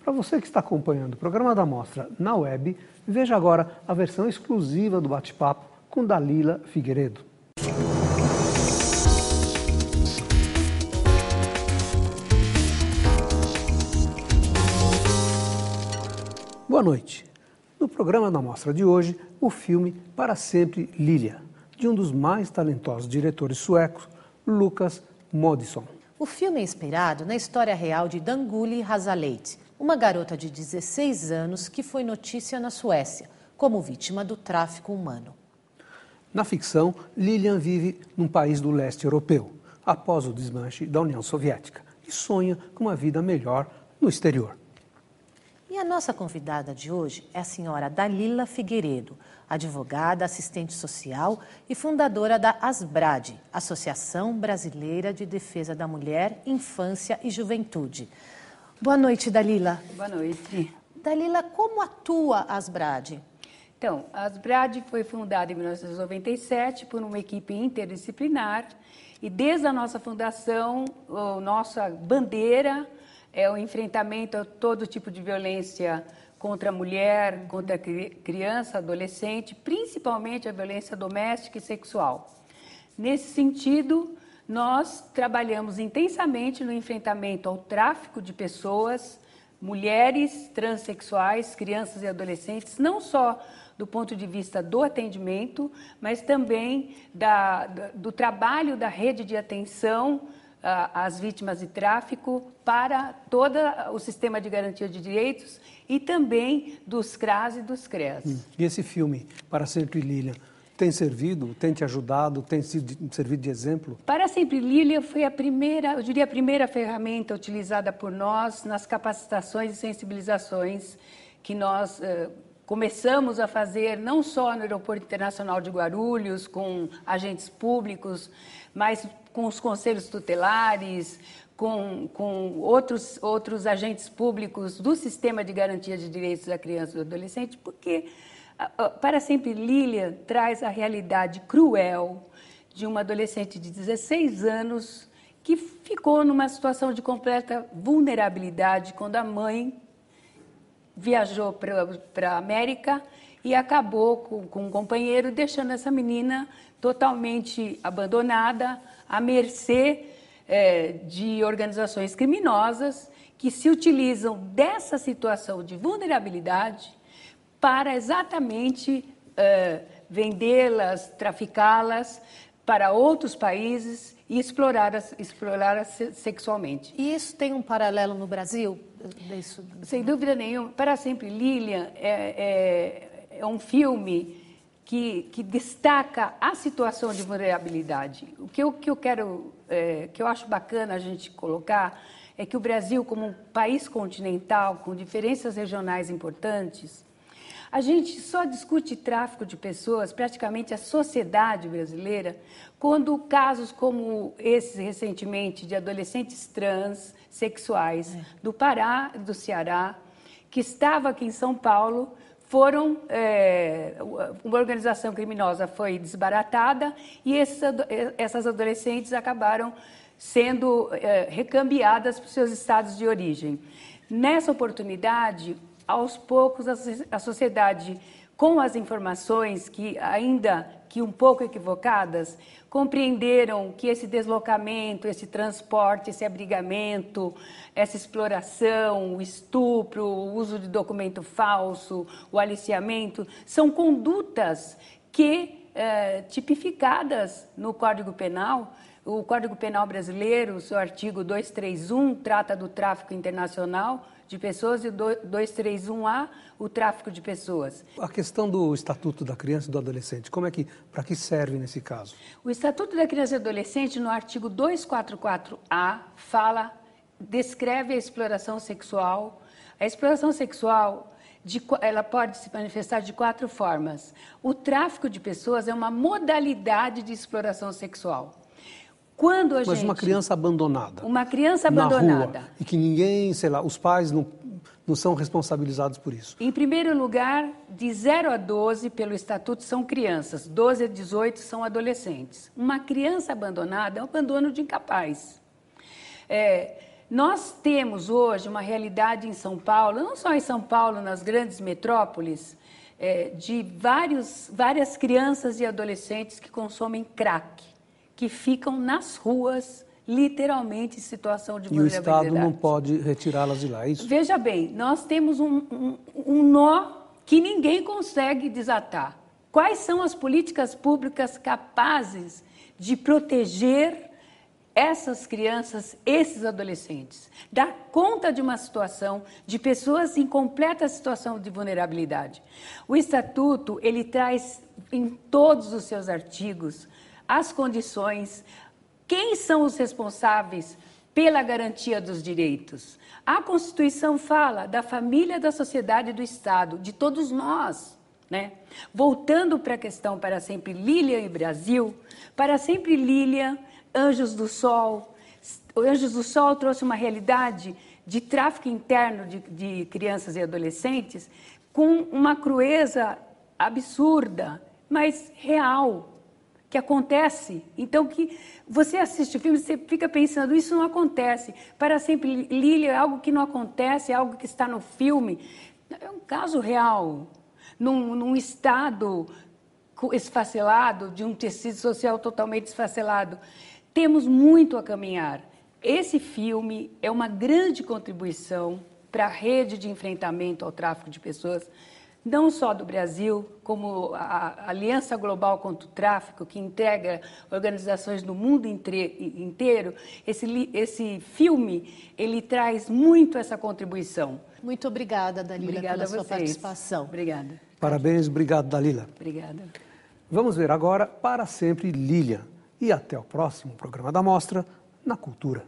Para você que está acompanhando o programa da Mostra na web, veja agora a versão exclusiva do bate-papo com Dalila Figueiredo. Boa noite. No programa da Mostra de hoje, o filme Para Sempre Lilia, de um dos mais talentosos diretores suecos, Lukas Moodysson. O filme é inspirado na história real de Danguli Hazaleite, uma garota de 16 anos que foi notícia na Suécia, como vítima do tráfico humano. Na ficção, Lilian vive num país do leste europeu, após o desmanche da União Soviética, e sonha com uma vida melhor no exterior. E a nossa convidada de hoje é a senhora Dalila Figueiredo, advogada, assistente social e fundadora da ASBRAD, Associação Brasileira de Defesa da Mulher, Infância e Juventude. Boa noite, Dalila. Boa noite. Dalila, como atua a ASBRAD? Então, a ASBRAD foi fundada em 1997 por uma equipe interdisciplinar e desde a nossa fundação, a nossa bandeira é o enfrentamento a todo tipo de violência contra a mulher, contra a criança, adolescente, principalmente a violência doméstica e sexual. Nesse sentido, nós trabalhamos intensamente no enfrentamento ao tráfico de pessoas, mulheres, transexuais, crianças e adolescentes, não só do ponto de vista do atendimento, mas também do trabalho da rede de atenção às vítimas de tráfico para todo o sistema de garantia de direitos e também dos CRAS e dos CREAS. E esse filme, Para Sempre Lilia, tem servido, tem te ajudado, tem servido de exemplo? Para Sempre Lilia foi a primeira ferramenta utilizada por nós nas capacitações e sensibilizações que nós começamos a fazer não só no Aeroporto Internacional de Guarulhos, com agentes públicos, mas com os conselhos tutelares, com outros agentes públicos do Sistema de Garantia de Direitos da Criança e do Adolescente, porque Para Sempre Lilia traz a realidade cruel de uma adolescente de 16 anos que ficou numa situação de completa vulnerabilidade quando a mãe viajou para a América e acabou com um companheiro, deixando essa menina totalmente abandonada, à mercê de organizações criminosas que se utilizam dessa situação de vulnerabilidade para exatamente vendê-las, traficá-las para outros países e explorá-las sexualmente. E isso tem um paralelo no Brasil? Sem dúvida nenhuma. Para Sempre Lilia é um filme que destaca a situação de vulnerabilidade. O que eu acho bacana a gente colocar é que o Brasil, como um país continental, com diferenças regionais importantes, a gente só discute tráfico de pessoas, praticamente a sociedade brasileira, quando casos como esses recentemente de adolescentes transexuais do Pará e do Ceará, que estavam aqui em São Paulo, uma organização criminosa foi desbaratada e essas adolescentes acabaram sendo recambiadas para os seus estados de origem. Nessa oportunidade, aos poucos, a sociedade, com as informações ainda que um pouco equivocadas, compreenderam que esse deslocamento, esse transporte, esse abrigamento, essa exploração, o estupro, o uso de documento falso, o aliciamento, são condutas que, tipificadas no Código Penal, o Código Penal brasileiro, o seu artigo 231, trata do tráfico internacional de pessoas e o 231A, o tráfico de pessoas. A questão do Estatuto da Criança e do Adolescente, para que serve nesse caso? O Estatuto da Criança e do Adolescente, no artigo 244A, descreve a exploração sexual. A exploração sexual, ela pode se manifestar de 4 formas. O tráfico de pessoas é uma modalidade de exploração sexual. Mas uma criança abandonada. Uma criança abandonada. Na rua, e que ninguém, os pais não são responsabilizados por isso. Em primeiro lugar, de 0 a 12, pelo Estatuto, são crianças. 12 a 18 são adolescentes. Uma criança abandonada é um abandono de incapaz. Nós temos hoje uma realidade em São Paulo, não só em São Paulo, nas grandes metrópoles, de várias crianças e adolescentes que consomem crack, que ficam nas ruas, literalmente em situação de vulnerabilidade. E o Estado não pode retirá-las de lá, é isso? Veja bem, nós temos um nó que ninguém consegue desatar. Quais são as políticas públicas capazes de proteger essas crianças, esses adolescentes? Dar conta de uma situação de pessoas em completa situação de vulnerabilidade. O Estatuto, ele traz em todos os seus artigos as condições, quem são os responsáveis pela garantia dos direitos. A Constituição fala da família, da sociedade e do Estado, de todos nós, né? Voltando para a questão Para Sempre Lília e Brasil, Para Sempre Lília, Anjos do Sol. O Anjos do Sol trouxe uma realidade de tráfico interno de crianças e adolescentes com uma crueza absurda, mas real, que acontece. Então, que você assiste o filme, você fica pensando, isso não acontece. Para Sempre Lília é algo que não acontece, é algo que está no filme. É um caso real, num estado esfacelado, de um tecido social totalmente esfacelado. Temos muito a caminhar. Esse filme é uma grande contribuição para a rede de enfrentamento ao tráfico de pessoas, não só do Brasil, como a Aliança Global contra o Tráfico, que integra organizações do mundo inteiro. Esse filme, ele traz muito essa contribuição. Muito obrigada, Dalila, pela sua participação. Obrigada. Parabéns, obrigado, Dalila. Obrigada. Vamos ver agora Para Sempre Lília. E até o próximo programa da Mostra na Cultura.